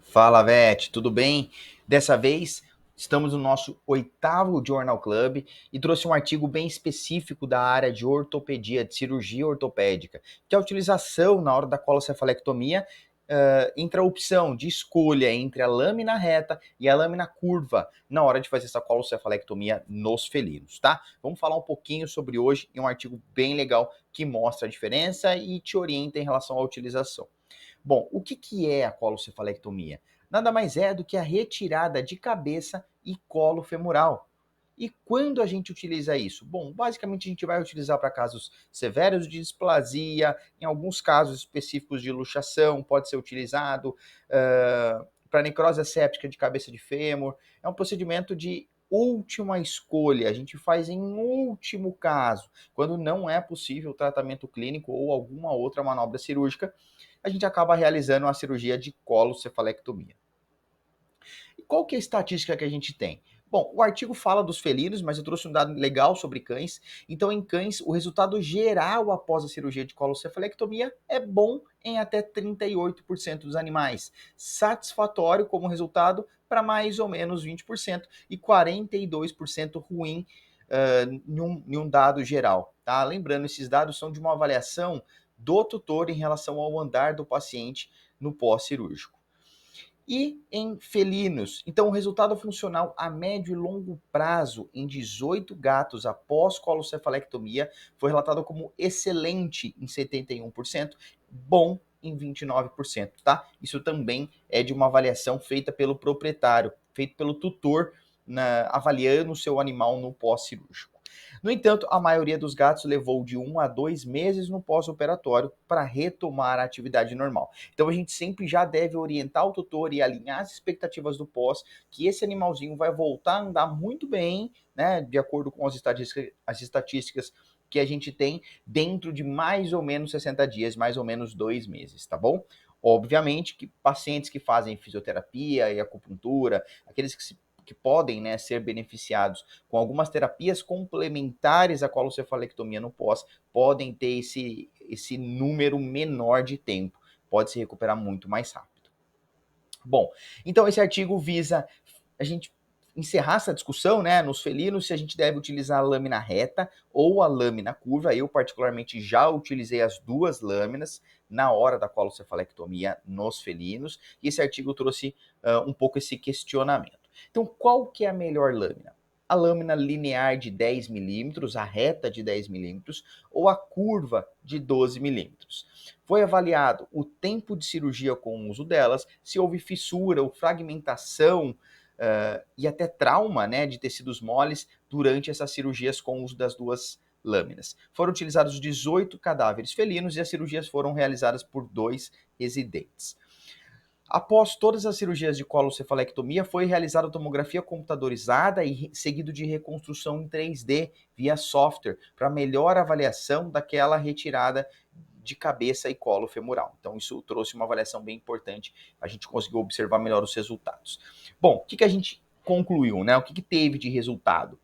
Fala, Vete, tudo bem? Dessa vez, estamos no nosso oitavo Journal Club e trouxe um artigo bem específico da área de ortopedia, de cirurgia ortopédica, que é a utilização na hora da colocefalectomia entre a opção de escolha entre a lâmina reta e a lâmina curva na hora de fazer essa colocefalectomia nos felinos, tá? Vamos falar um pouquinho sobre hoje em um artigo bem legal que mostra a diferença e te orienta em relação à utilização. Bom, o que é a colocefalectomia? Nada mais é do que a retirada de cabeça e colo femoral. E quando a gente utiliza isso? Bom, basicamente a gente vai utilizar para casos severos de displasia, em alguns casos específicos de luxação, pode ser utilizado para necrose séptica de cabeça de fêmur. É um procedimento de última escolha, a gente faz em último caso, quando não é possível tratamento clínico ou alguma outra manobra cirúrgica, a gente acaba realizando a cirurgia de colocefalectomia. E qual que é a estatística que a gente tem? Bom, o artigo fala dos felinos, mas eu trouxe um dado legal sobre cães. Então, em cães, o resultado geral após a cirurgia de colocefalectomia é bom em até 38% dos animais. Satisfatório como resultado para mais ou menos 20% e 42% ruim em um dado geral. Tá? Lembrando, esses dados são de uma avaliação do tutor em relação ao andar do paciente no pós-cirúrgico. E em felinos, então o resultado funcional a médio e longo prazo em 18 gatos após colocefalectomia foi relatado como excelente em 71%, bom em 29%, tá? Isso também é de uma avaliação feita pelo proprietário, feito pelo tutor, avaliando o seu animal no pós-cirúrgico. No entanto, a maioria dos gatos levou de 1 a 2 meses no pós-operatório para retomar a atividade normal. Então a gente sempre já deve orientar o tutor e alinhar as expectativas do pós, que esse animalzinho vai voltar a andar muito bem, né, de acordo com as estatísticas que a gente tem, dentro de mais ou menos 60 dias, mais ou menos 2 meses, tá bom? Obviamente que pacientes que fazem fisioterapia e acupuntura, aqueles que podem, né, ser beneficiados com algumas terapias complementares à colocefalectomia no pós, podem ter esse número menor de tempo, pode se recuperar muito mais rápido. Bom, então esse artigo visa a gente encerrar essa discussão, né, nos felinos, se a gente deve utilizar a lâmina reta ou a lâmina curva. Eu, particularmente, já utilizei as duas lâminas na hora da colocefalectomia nos felinos, e esse artigo trouxe um pouco esse questionamento. Então, qual que é a melhor lâmina? A lâmina linear de 10 milímetros, a reta de 10 milímetros, ou a curva de 12 milímetros. Foi avaliado o tempo de cirurgia com o uso delas, se houve fissura ou fragmentação e até trauma, né, de tecidos moles durante essas cirurgias com o uso das duas lâminas. Foram utilizados 18 cadáveres felinos e as cirurgias foram realizadas por 2 residentes. Após todas as cirurgias de colocefalectomia, foi realizada tomografia computadorizada e seguido de reconstrução em 3D via software para melhor avaliação daquela retirada de cabeça e colo femoral. Então isso trouxe uma avaliação bem importante, a gente conseguiu observar melhor os resultados. Bom, o que a gente concluiu, né? O que teve de resultado?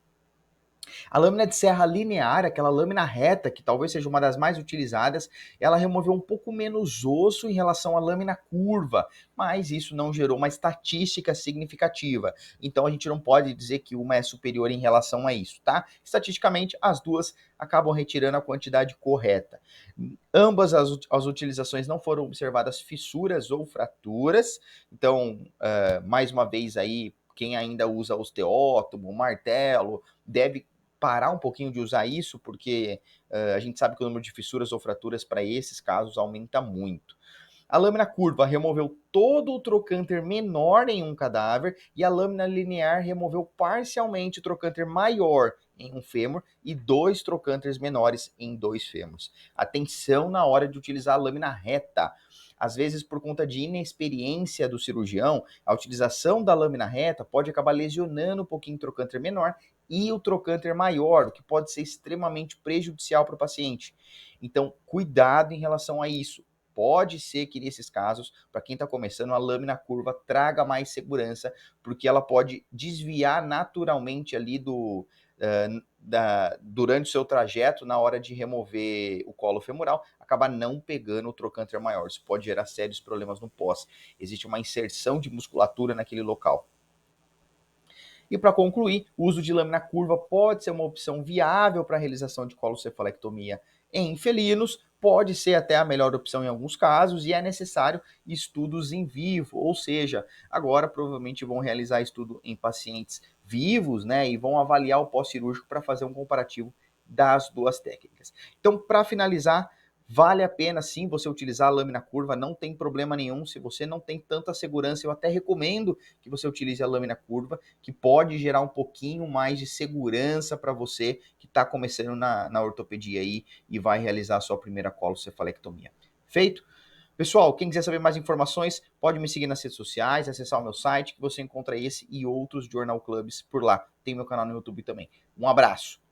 A lâmina de serra linear, aquela lâmina reta, que talvez seja uma das mais utilizadas, ela removeu um pouco menos osso em relação à lâmina curva, mas isso não gerou uma estatística significativa. Então a gente não pode dizer que uma é superior em relação a isso, tá? Estatisticamente, as duas acabam retirando a quantidade correta. Ambas as utilizações não foram observadas fissuras ou fraturas, então, mais uma vez aí, quem ainda usa osteótomo, martelo, deve parar um pouquinho de usar isso, porque a gente sabe que o número de fissuras ou fraturas para esses casos aumenta muito. A lâmina curva removeu todo o trocânter menor em um cadáver e a lâmina linear removeu parcialmente o trocânter maior em um fêmur e 2 trocânters menores em 2 fêmurs. Atenção na hora de utilizar a lâmina reta. Às vezes, por conta de inexperiência do cirurgião, a utilização da lâmina reta pode acabar lesionando um pouquinho o trocânter menor e o trocânter maior, o que pode ser extremamente prejudicial para o paciente. Então, cuidado em relação a isso. Pode ser que nesses casos, para quem está começando, a lâmina curva traga mais segurança, porque ela pode desviar naturalmente ali durante o seu trajeto, na hora de remover o colo femoral, acabar não pegando o trocânter maior. Isso pode gerar sérios problemas no pós. Existe uma inserção de musculatura naquele local. E para concluir, o uso de lâmina curva pode ser uma opção viável para a realização de colocefalectomia em felinos, pode ser até a melhor opção em alguns casos, e é necessário estudos em vivo, ou seja, agora provavelmente vão realizar estudo em pacientes vivos, né, e vão avaliar o pós-cirúrgico para fazer um comparativo das duas técnicas. Então, para finalizar, vale a pena sim você utilizar a lâmina curva, não tem problema nenhum. Se você não tem tanta segurança, eu até recomendo que você utilize a lâmina curva, que pode gerar um pouquinho mais de segurança para você que está começando na ortopedia aí e vai realizar a sua primeira colocefalectomia. Feito? Pessoal, quem quiser saber mais informações, pode me seguir nas redes sociais, acessar o meu site, que você encontra esse e outros Journal Clubs por lá. Tem meu canal no YouTube também. Um abraço!